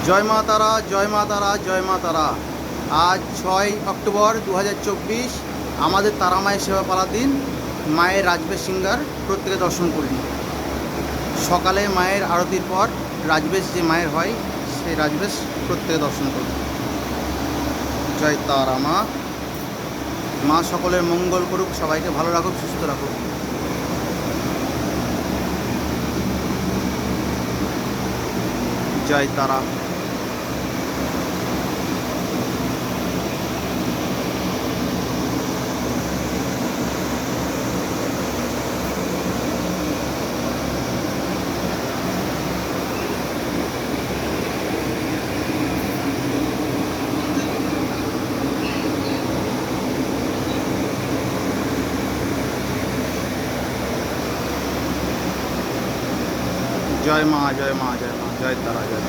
জয় মা তারা, জয় মা তারা, জয় মা তারা। আজ 6 অক্টোবর 2024, আমাদের তারা মায়ের সেবা পালার দিন। মায়ের রাজবেশ সিঙ্গার প্রত্যেকে দর্শন করুন। সকালে মায়ের আরতির পর রাজবেশ যে মায়ের হয়, সেই রাজবেশ প্রত্যেকে দর্শন করুন। জয় তারা মা। মা সকলের মঙ্গল করুক, সবাইকে ভালো রাখুক, সুস্থ রাখুক। জয় তারা। জয় মা, জয় মা, জয় মা, জয় তারা, জয়।